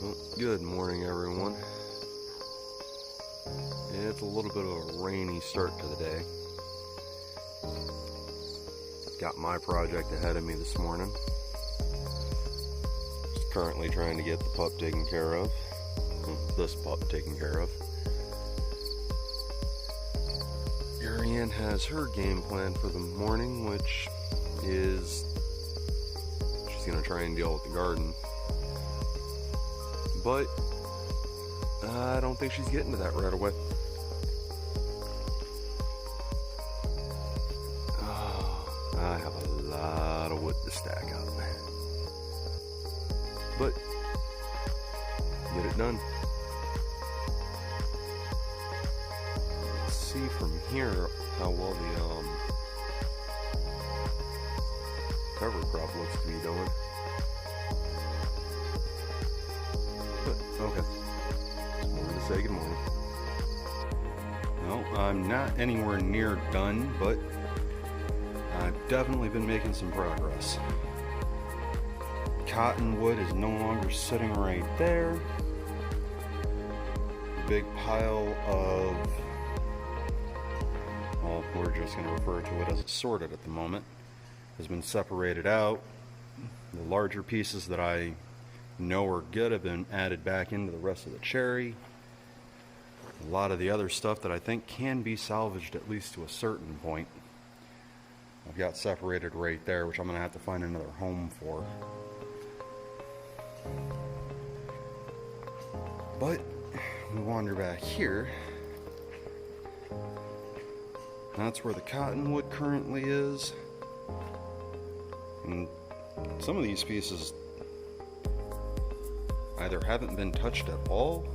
Well, good morning, everyone. It's a little bit of a rainy start to the day. Got my project ahead of me this morning. Just currently trying to get the pup taken care of. This pup taken care of. Ariane has her game plan for the morning, which is she's going to try and deal with the garden. But I don't think she's getting to that right away. Oh, I have a lot of wood to stack up. But get it done. Let's see from here how well the cover crop looks to be doing. But okay. I'm gonna say good morning. Well, I'm not anywhere near done, but I've definitely been making some progress. Cottonwood is no longer sitting right there. Big pile of, well, we're just going to refer to it as assorted at the moment, has been separated out. The larger pieces that I know are good have been added back into the rest of the cherry. A lot of the other stuff that I think can be salvaged at least to a certain point, I've got separated right there, which I'm going to have to find another home for. But we wander back here. That's where the cottonwood currently is. And some of these pieces either haven't been touched at all,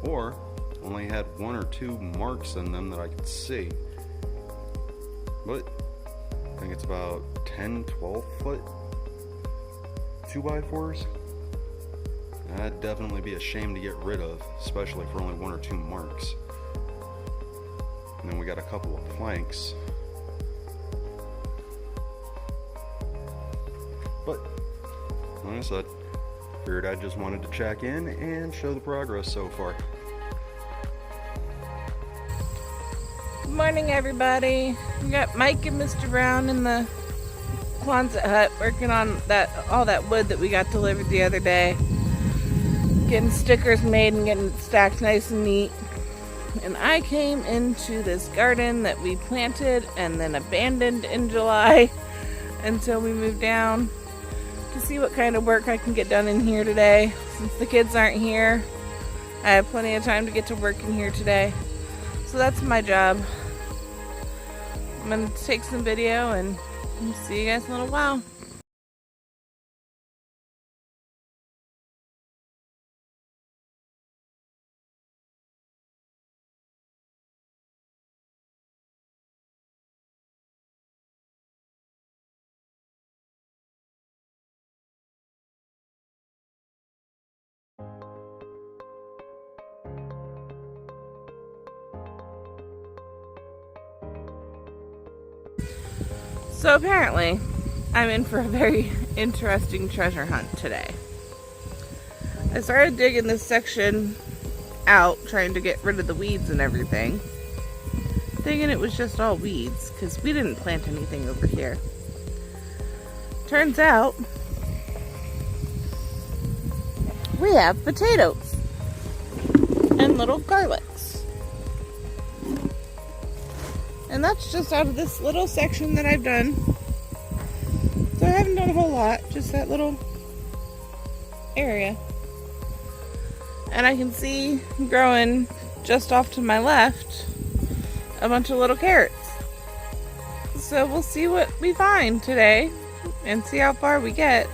or only had one or two marks in them that I could see. But I think it's about 10, 12 foot 2x4s. That'd definitely be a shame to get rid of, especially for only one or two marks. And then we got a couple of planks. But, like I said, figured I just wanted to check in and show the progress so far. Good morning, everybody. We got Mike and Mr. Brown in the Quonset hut working on all that wood that we got delivered the other day. Getting stickers made and getting it stacked nice and neat. And I came into this garden that we planted and then abandoned in July until we moved down to see what kind of work I can get done in here today. Since the kids aren't here, I have plenty of time to get to work in here today. So that's my job. I'm going to take some video and see you guys in a little while. So apparently, I'm in for a very interesting treasure hunt today. I started digging this section out, trying to get rid of the weeds and everything. Thinking it was just all weeds, because we didn't plant anything over here. Turns out, we have potatoes and little garlics. And that's just out of this little section that I've done. So I haven't done a whole lot, just that little area. And I can see growing just off to my left a bunch of little carrots. So we'll see what we find today and see how far we get.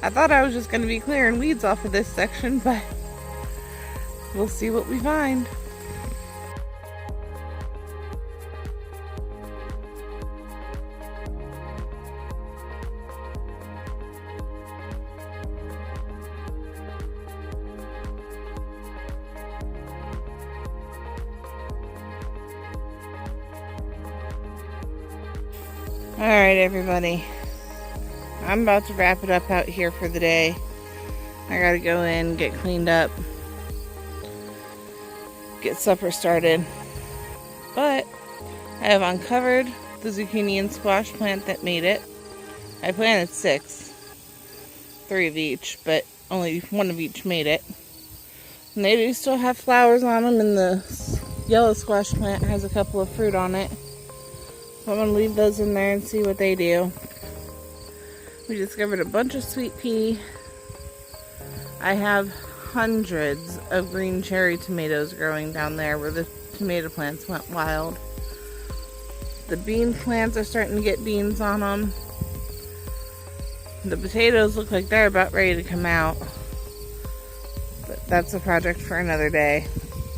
I thought I was just going to be clearing weeds off of this section, but we'll see what we find. Alright, everybody. I'm about to wrap it up out here for the day. I gotta go in, get cleaned up, get supper started. But I have uncovered the zucchini and squash plant that made it. I planted 6, 3 of each, but only 1 of each made it. And they do still have flowers on them, and the yellow squash plant has a couple of fruit on it. So I'm going to leave those in there and see what they do. We discovered a bunch of sweet pea. I have hundreds of green cherry tomatoes growing down there where the tomato plants went wild. The bean plants are starting to get beans on them. The potatoes look like they're about ready to come out. But that's a project for another day.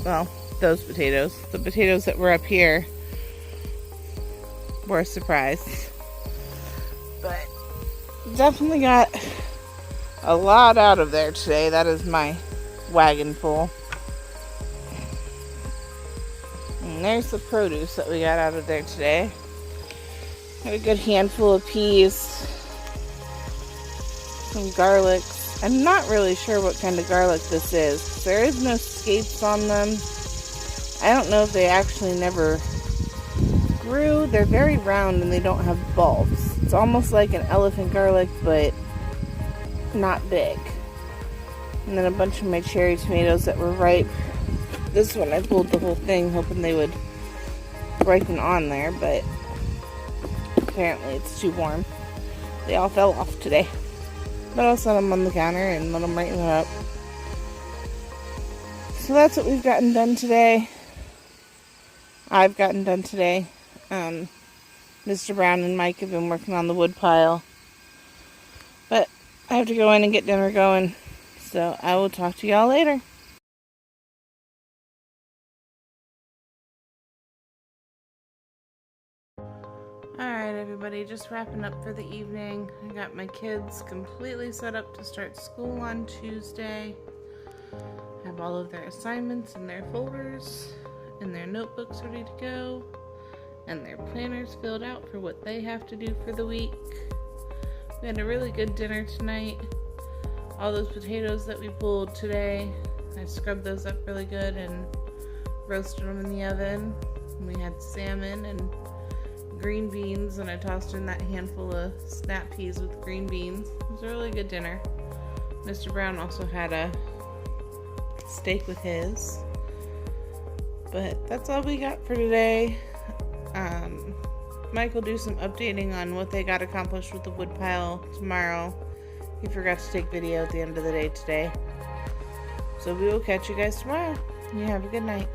Well, those potatoes. The potatoes that were up here were a surprise. But definitely got a lot out of there today. That is my wagon full. And there's the produce that we got out of there today. Got a good handful of peas, some garlic. I'm not really sure what kind of garlic this is. There is no scapes on them. I don't know if they actually never grew. They're very round and they don't have bulbs. It's almost like an elephant garlic, but not big. And then a bunch of my cherry tomatoes that were ripe. This one I pulled the whole thing hoping they would ripen on there, but apparently it's too warm. They all fell off today. But I'll set them on the counter and let them ripen up. So that's what we've gotten done today. I've gotten done today. Mr. Brown and Mike have been working on the wood pile. But I have to go in and get dinner going. So I will talk to y'all later. Alright everybody, just wrapping up for the evening. I got my kids completely set up to start school on Tuesday. Have all of their assignments in their folders and their notebooks ready to go. And their planners filled out for what they have to do for the week. We had a really good dinner tonight. All those potatoes that we pulled today, I scrubbed those up really good and roasted them in the oven. And we had salmon and green beans, and I tossed in that handful of snap peas with green beans. It was a really good dinner. Mr. Brown also had a steak with his. But that's all we got for today. Mike will do some updating on what they got accomplished with the wood pile tomorrow. He forgot to take video at the end of the day today. So we will catch you guys tomorrow. You have a good night.